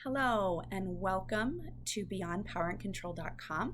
Hello and welcome to BeyondPowerAndControl.com.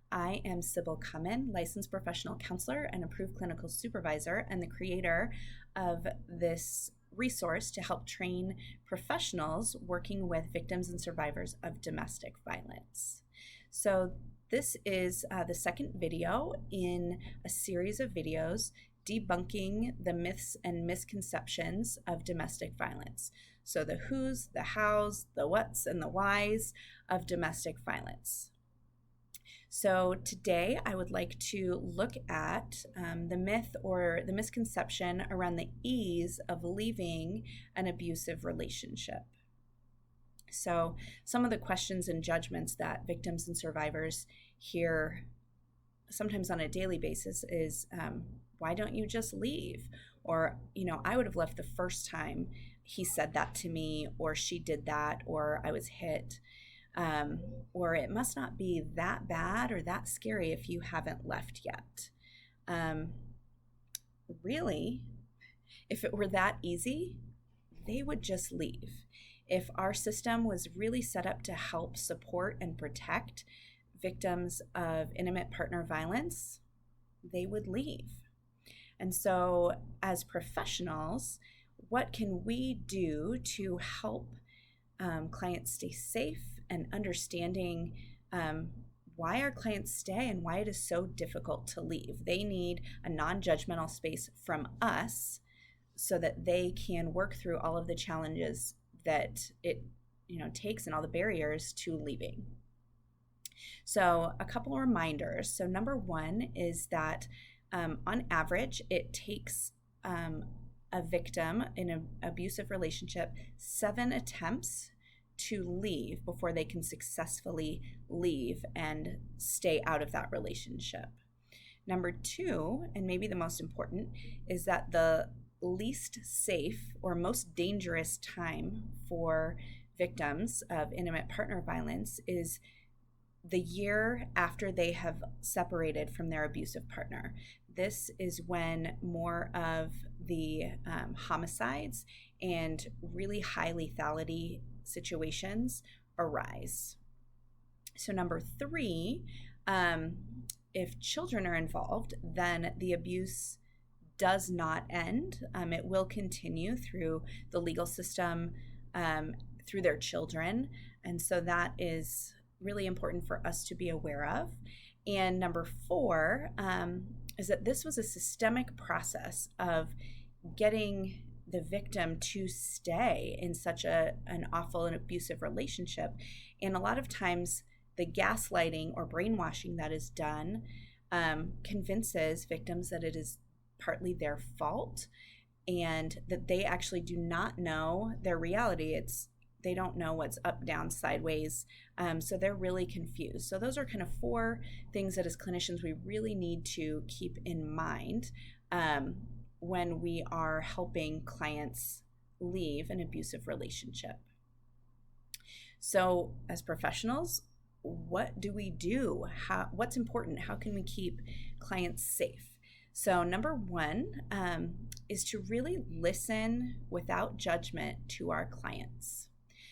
I am Sybil Cummin, licensed professional counselor and approved clinical supervisor, and the creator of this resource to help train professionals working with victims and survivors of domestic violence. So this is the second video in a series of videos debunking the myths and misconceptions of domestic violence. So the who's, the how's, the what's, and the why's of domestic violence. So today I would like to look at the myth or the misconception around the ease of leaving an abusive relationship. So some of the questions and judgments that victims and survivors hear sometimes on a daily basis is, why don't you just leave? Or, I would have left the first time he said that to me, or she did that, or I was hit. Or it must not be that bad or that scary if you haven't left yet. Really, if it were that easy, they would just leave. If our system was really set up to help support and protect victims of intimate partner violence, they would leave. And so as professionals, what can we do to help clients stay safe and understanding why our clients stay and why it is so difficult to leave? They need a non-judgmental space from us so that they can work through all of the challenges that it takes and all the barriers to leaving. So a couple of reminders. So number one is that on average, it takes a victim in an abusive relationship 7 attempts to leave before they can successfully leave and stay out of that relationship. Number two, and maybe the most important, is that the least safe or most dangerous time for victims of intimate partner violence is the year after they have separated from their abusive partner. This is when more of the homicides and really high lethality situations arise. So number three, if children are involved, then the abuse does not end. It will continue through the legal system, through their children. And so that is really important for us to be aware of. And number four is that this was a systemic process of getting the victim to stay in such an awful and abusive relationship. And a lot of times the gaslighting or brainwashing that is done convinces victims that it is partly their fault and that they actually do not know their reality. They don't know what's up, down, sideways. So they're really confused. So those are kind of 4 things that as clinicians we really need to keep in mind when we are helping clients leave an abusive relationship. So as professionals, what do we do? What's important? How can we keep clients safe? So number one is to really listen without judgment to our clients.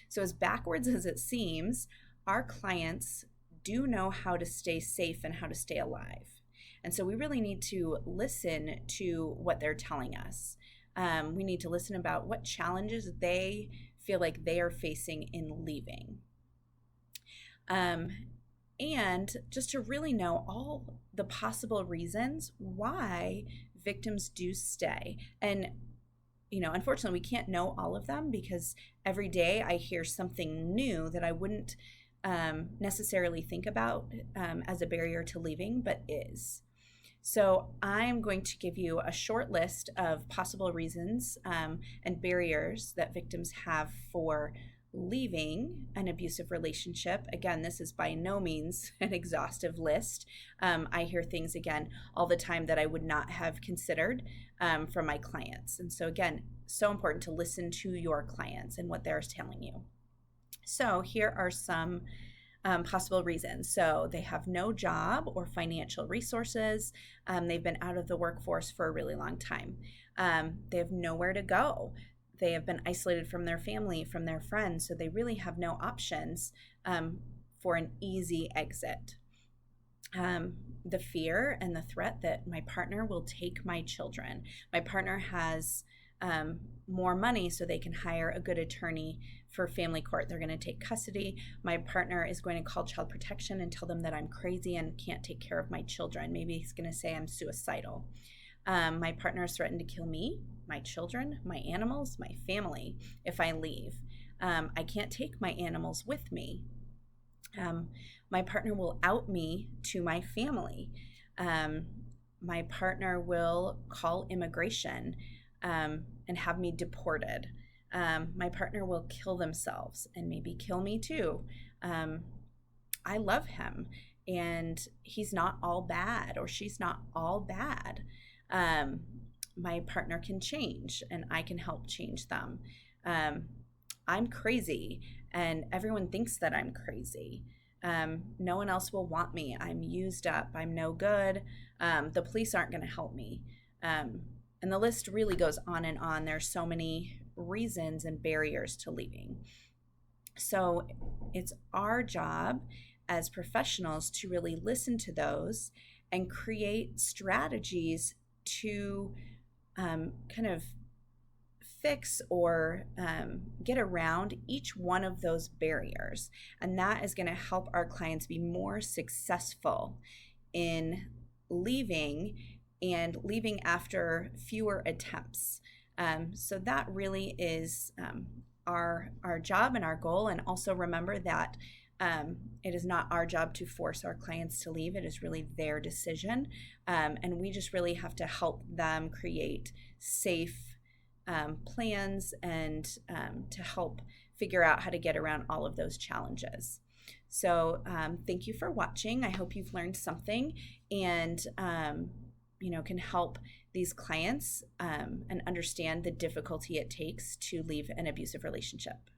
So as backwards as it seems, our clients do know how to stay safe and how to stay alive. And so we really need to listen to what they're telling us. We need to listen about what challenges they feel like they are facing in leaving. And just to really know all the possible reasons why victims do stay. And unfortunately, we can't know all of them because every day I hear something new that I wouldn't necessarily think about as a barrier to leaving, but is. So I'm going to give you a short list of possible reasons and barriers that victims have for leaving an abusive relationship. Again, this is by no means an exhaustive list. I hear things again all the time that I would not have considered from my clients. And so again, so important to listen to your clients and what they're telling you. So here are some possible reasons. So they have no job or financial resources. They've been out of the workforce for a really long time. They have nowhere to go. they have been isolated from their family, from their friends, so they really have no options for an easy exit. The fear and the threat that my partner will take my children. My partner has more money so they can hire a good attorney for family court. They're going to take custody. My partner is going to call child protection and tell them that I'm crazy and can't take care of my children. Maybe he's going to say I'm suicidal. My partner has threatened to kill me, my children, my animals, my family if I leave. I can't take my animals with me. My partner will out me to my family. My partner will call immigration and have me deported. My partner will kill themselves and maybe kill me too. I love him and he's not all bad, or she's not all bad. My partner can change and I can help change them. I'm crazy and everyone thinks that I'm crazy. No one else will want me. I'm used up. I'm no good. The police aren't going to help me. And the list really goes on and on. There's so many reasons and barriers to leaving. So it's our job as professionals to really listen to those and create strategies to kind of fix or get around each one of those barriers. And that is going to help our clients be more successful in leaving and leaving after fewer attempts. So that really is our job and our goal. And also remember that it is not our job to force our clients to leave. It is really their decision. And we just really have to help them create safe plans and to help figure out how to get around all of those challenges. So thank you for watching. I hope you've learned something and can help these clients and understand the difficulty it takes to leave an abusive relationship.